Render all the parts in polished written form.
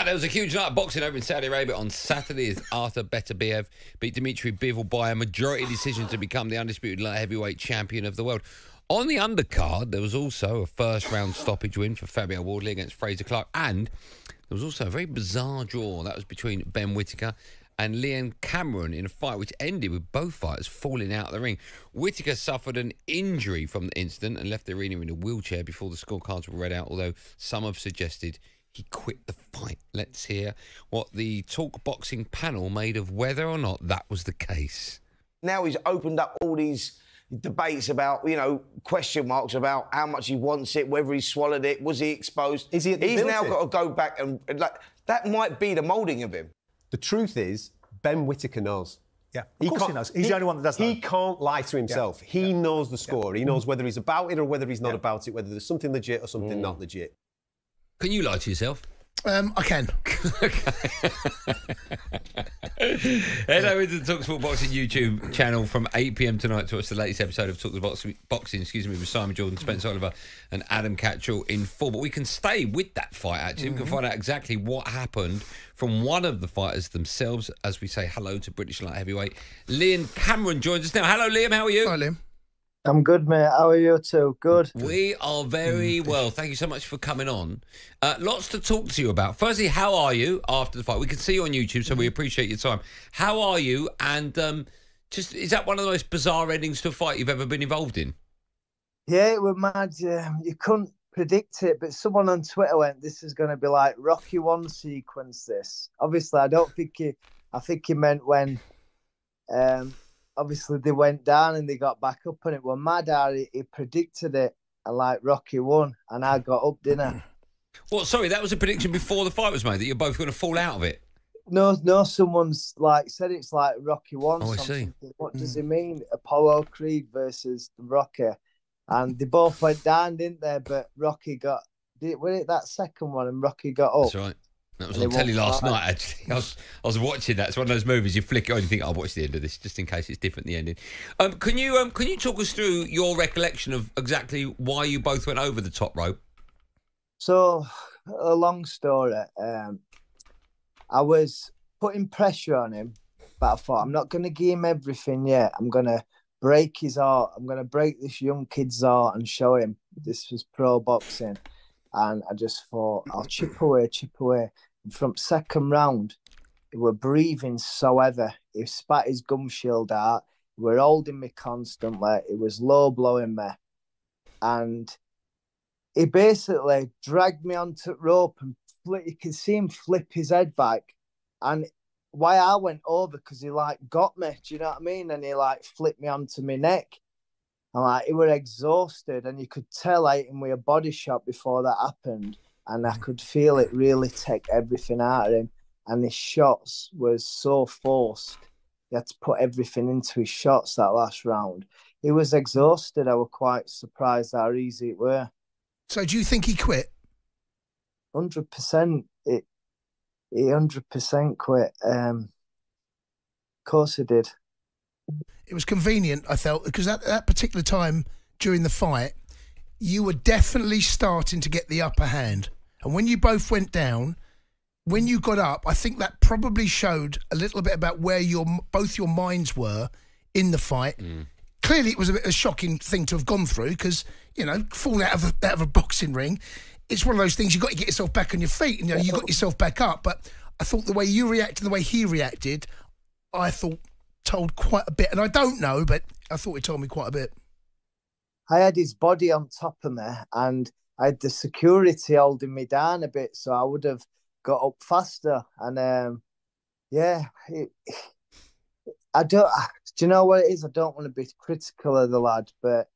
There was a huge night of boxing over in Saudi Arabia on Saturday as Artur Beterbiev beat Dmitry Bivol by a majority decision to become the undisputed light heavyweight champion of the world. On the undercard, there was also a first-round stoppage win for Fabio Wardley against Fraser Clark, and there was also a very bizarre draw. That was between Ben Whittaker and Liam Cameron in a fight which ended with both fighters falling out of the ring. Whittaker suffered an injury from the incident and left the arena in a wheelchair before the scorecards were read out, although some have suggested he quit the fight. Let's hear what the Talk Boxing panel made of whether or not that was the case. Now he's opened up all these debates about, you know, question marks about how much he wants it, whether he swallowed it, was he exposed? Is he at the He's ability? now got to go back and like, that might be the moulding of him. The truth is, Ben Whittaker knows. Yeah, of course he knows. He's the only one that does know. He can't lie to himself. Yeah. He knows the score. He knows whether he's about it or whether he's not about it, whether there's something legit or something not legit. Can you lie to yourself? I can. Head over to the talkSPORT Boxing YouTube channel from 8 p.m. tonight to watch the latest episode of talkSPORT Boxing, with Simon Jordan, Spence Oliver and Adam Catchell in full. But we can stay with that fight, actually. We can find out exactly what happened from one of the fighters themselves as we say hello to British light heavyweight. Liam Cameron joins us now. Hello, Liam. How are you? Hi, Liam. I'm good, mate. How are you too? Good. We are very well. Thank you so much for coming on. Lots to talk to you about. Firstly, how are you after the fight? We can see you on YouTube, so we appreciate your time. How are you? And just is that one of the most bizarre endings to a fight you've ever been involved in? Yeah, it was mad. You couldn't predict it, but someone on Twitter went, "This is going to be like Rocky 1 sequence." This, obviously, I don't think he. I think he meant when. Obviously, they went down and they got back up, and it was mad how he predicted it, and like Rocky 1, and I got up, didn't I? Well, sorry, that was a prediction before the fight was made, that you're both going to fall out of it. No, someone's like said it's like Rocky 1. Oh, I see. What does it mean? Apollo Creed versus Rocky, and they both went down, didn't they? But Rocky got, was it that second one, and Rocky got up? That's right. That was on telly last night, actually. I was watching that. It's one of those movies you flick it on and you think, I'll watch the end of this, just in case it's different, the ending. Can you talk us through your recollection of exactly why you both went over the top rope? So, a long story. I was putting pressure on him, but I thought, I'm not going to give him everything yet. I'm going to break his heart. I'm going to break this young kid's heart and show him this was pro boxing. And I just thought, I'll chip away. And from second round, he were breathing so heavy. He spat his gum shield out. He were holding me constantly. He was low blowing me. And he basically dragged me onto the rope and you could see him flip his head back. And why I went over, because he like got me, do you know what I mean? And he like flipped me onto my neck. And like, he were exhausted, and you could tell I hit him with a body shot before that happened, and I could feel it really take everything out of him. And his shots was so forced. He had to put everything into his shots that last round. He was exhausted. I was quite surprised how easy it were. So do you think he quit? 100%. He 100% quit. Of course he did. It was convenient, I felt, because at that particular time during the fight, you were definitely starting to get the upper hand. And when you both went down, when you got up, I think that probably showed a little bit about where both your minds were in the fight. Clearly, it was a bit of a shocking thing to have gone through because, you know, falling out of a boxing ring, it's one of those things you've got to get yourself back on your feet. And, you know, you got yourself back up. But I thought the way you reacted, the way he reacted, I thought told quite a bit. And I don't know, but I thought he told me quite a bit. I had his body on top of me, and I had the security holding me down a bit, so I would have got up faster. And I don't. Do you know what it is? I don't want to be critical of the lad, but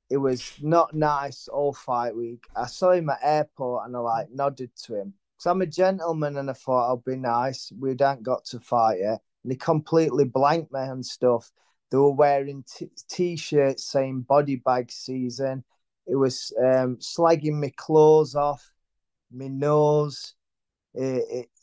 it was not nice all fight week. I saw him at airport, and I like nodded to him because I'm a gentleman, and I thought I'll be nice. We hadn't got to fight yet, and he completely blanked me and stuff. They were wearing T-shirts saying BODYBAG season. It was slagging my clothes off, my nose.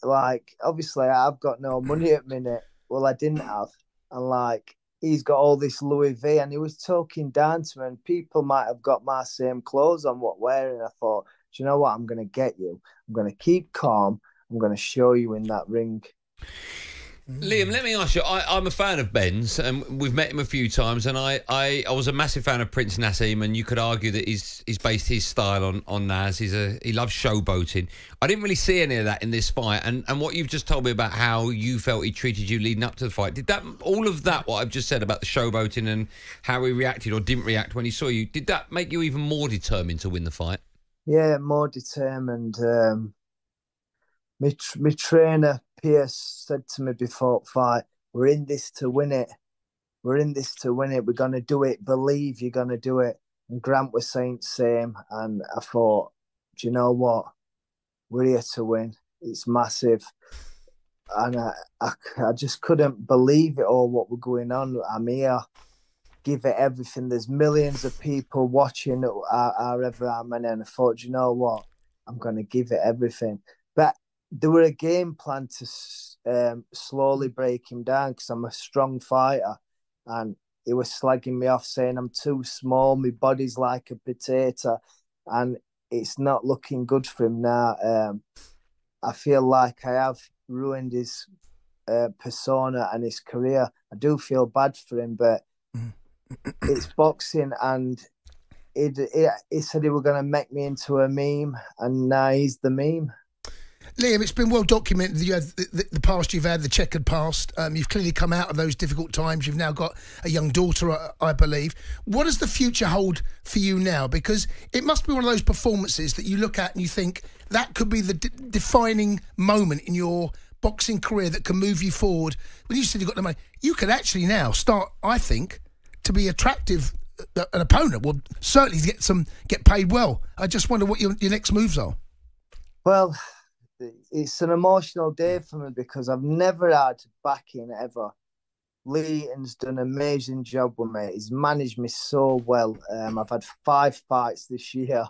Like, obviously, I've got no money at the minute. Well, I didn't have. And, like, he's got all this Louis V, and he was talking down to me, and people might have got my same clothes on what wearing. I thought, do you know what? I'm going to get you. I'm going to keep calm. I'm going to show you in that ring. Liam, let me ask you. I'm a fan of Ben's, and we've met him a few times. And I was a massive fan of Prince Nassim, and you could argue that he's based his style on Nas. He loves showboating. I didn't really see any of that in this fight. And what you've just told me about how you felt he treated you leading up to the fight, did that, all of that, what I've just said about the showboating and how he reacted or didn't react when he saw you, did that make you even more determined to win the fight? Yeah, more determined. My trainer, Pierce, said to me before the fight, we're in this to win it. We're in this to win it. We're going to do it. Believe you're going to do it. And Grant was saying the same. And I thought, do you know what? We're here to win. It's massive. And I just couldn't believe it all, what was going on. I'm here. Give it everything. There's millions of people watching however I'm in. And I thought, do you know what? I'm going to give it everything. But there were a game plan to slowly break him down because I'm a strong fighter, and he was slagging me off, saying I'm too small, my body's like a potato, and it's not looking good for him now. I feel like I have ruined his persona and his career. I do feel bad for him, but it's boxing, and he said he were going to make me into a meme, and now he's the meme. Liam, it's been well documented that you had the past you've had, the checkered past. You've clearly come out of those difficult times. You've now got a young daughter, I believe. What does the future hold for you now? Because it must be one of those performances that you look at and you think that could be the defining moment in your boxing career that can move you forward. When you said you got the money, you could actually now start, I think, to be attractive. An opponent will certainly get paid well. I just wonder what your next moves are. Well, it's an emotional day for me because I've never had backing ever. Leighton's done an amazing job with me. He's managed me so well. I've had 5 fights this year.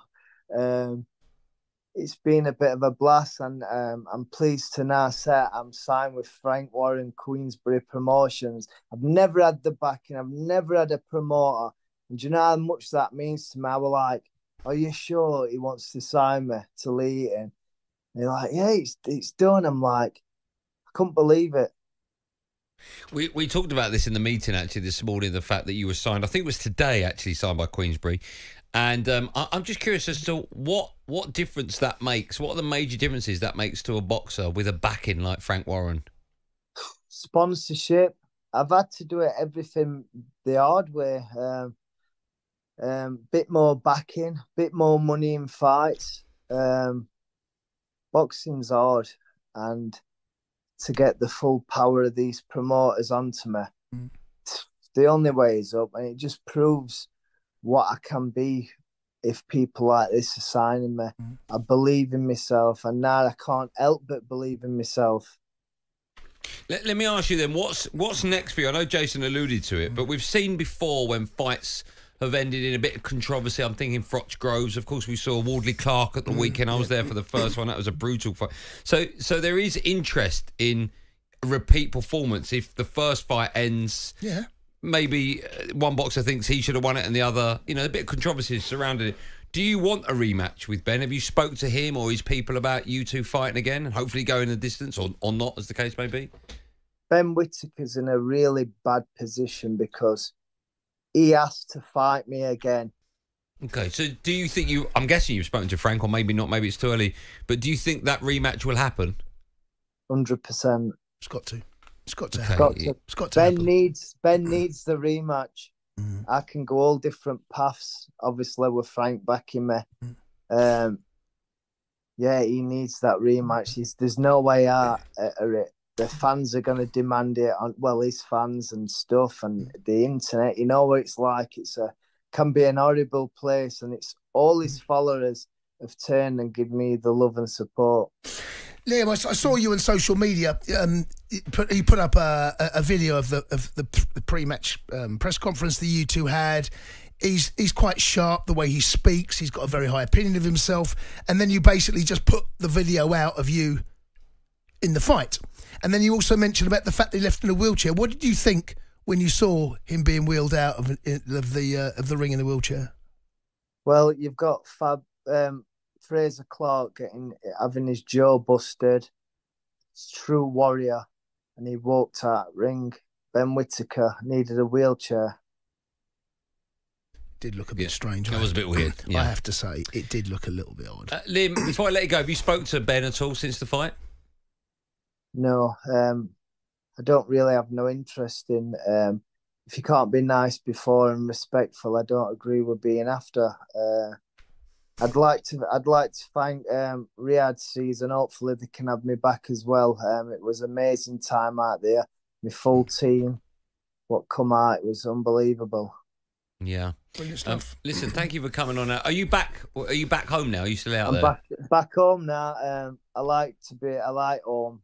It's been a bit of a blast, and I'm pleased to now say I'm signed with Frank Warren, Queensbury Promotions. I've never had the backing. I've never had a promoter. And do you know how much that means to me? I was like, are you sure he wants to sign me to Leighton? And they're like, yeah, it's done. I'm like, I couldn't believe it. We talked about this in the meeting actually this morning, the fact that you were signed, I think it was today actually, signed by Queensbury. And I'm just curious as to what difference that makes. What are the major differences that makes to a boxer with a backing like Frank Warren? Sponsorship. I've had to do everything the hard way. Bit more backing, bit more money in fights. Boxing's hard, and to get the full power of these promoters onto me, the only way is up, and it just proves what I can be if people like this are signing me. I believe in myself, and now I can't help but believe in myself. Let me ask you then, what's next for you? I know Jason alluded to it, but we've seen before when fights have ended in a bit of controversy. I'm thinking Froch Groves. Of course, we saw Wardley Clark at the weekend. I was there for the first one. That was a brutal fight. So there is interest in a repeat performance if the first fight ends. Yeah. Maybe one boxer thinks he should have won it and the other, a bit of controversy surrounding it. Do you want a rematch with Ben? Have you spoke to him or his people about you two fighting again and hopefully going the distance or not, as the case may be? Ben Whittaker's in a really bad position because he has to fight me again. Okay, so do you think I'm guessing you've spoken to Frank, or maybe not, maybe it's too early, but do you think that rematch will happen? 100%. It's got to. It's got to happen. It's got to Ben happen. needs the rematch. I can go all different paths, obviously, with Frank backing me. Yeah, he needs that rematch. There's no way out of it. The fans are going to demand it, his fans and stuff, and the internet. You know what it's like. Can be an horrible place, and it's all his followers have turned and give me the love and support. Liam, I saw you on social media. You put up a video of the pre-match press conference that you two had. He's quite sharp the way he speaks. He's got a very high opinion of himself. And then you basically just put the video out of you in the fight. And then you also mentioned about the fact that he left in a wheelchair. What did you think when you saw him being wheeled out of the ring in a wheelchair? Well, you've got Fraser Clark having his jaw busted. true warrior, and he walked out ring. Ben Whittaker needed a wheelchair. Did look a bit strange. It was a bit weird. Yeah. I have to say, it did look a little bit odd. Liam, before I let you go, have you spoke to Ben at all since the fight? No, I don't really have no interest in. If you can't be nice before and respectful, I don't agree with being after. I'd like to thank Riyadh season. Hopefully they can have me back as well. It was an amazing time out there. My full team, what come out, it was unbelievable. Yeah. Brilliant stuff. Listen, thank you for coming on. Are you back? Are you back home now? Are you still out there? I'm back home now. I like home.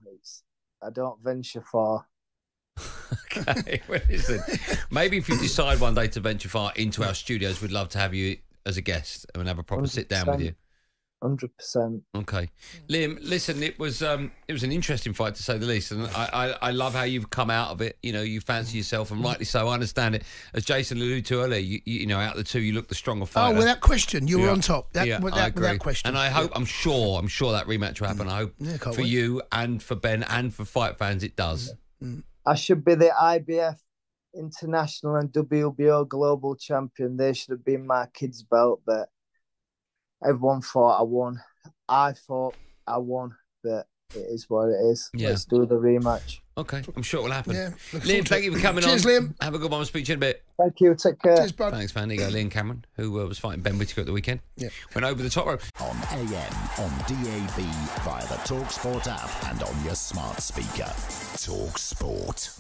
I don't venture far. Okay, well, listen, maybe if you decide one day to venture far into our studios, we'd love to have you as a guest and have a proper 100%. sit down with you. 100%. Okay, Liam. Listen, it was an interesting fight to say the least, and I love how you've come out of it. You know, you fancy yourself, and rightly so. I understand it. As Jason alluded to earlier, you know, out of the two, you look the stronger fighter. Oh, without question, you were on top. I agree. Without question. And I hope, I'm sure that rematch will happen. I hope for you and for Ben and for fight fans, it does. I should be the IBF International and WBO Global Champion. They should have been my kids' belt, but everyone thought I won. I thought I won, but it is what it is. Yeah. Let's do the rematch. Okay, I'm sure it will happen. Yeah, Liam, thank you for coming on. Cheers, Liam. Have a good one. I'll speak to you in a bit. Thank you. Take care. Cheers, bud. Thanks, man. There you go, Liam Cameron, who was fighting Ben Whittaker at the weekend. Yeah. Went over the top rope. On AM, on DAB, via the talkSPORT app and on your smart speaker. talkSPORT.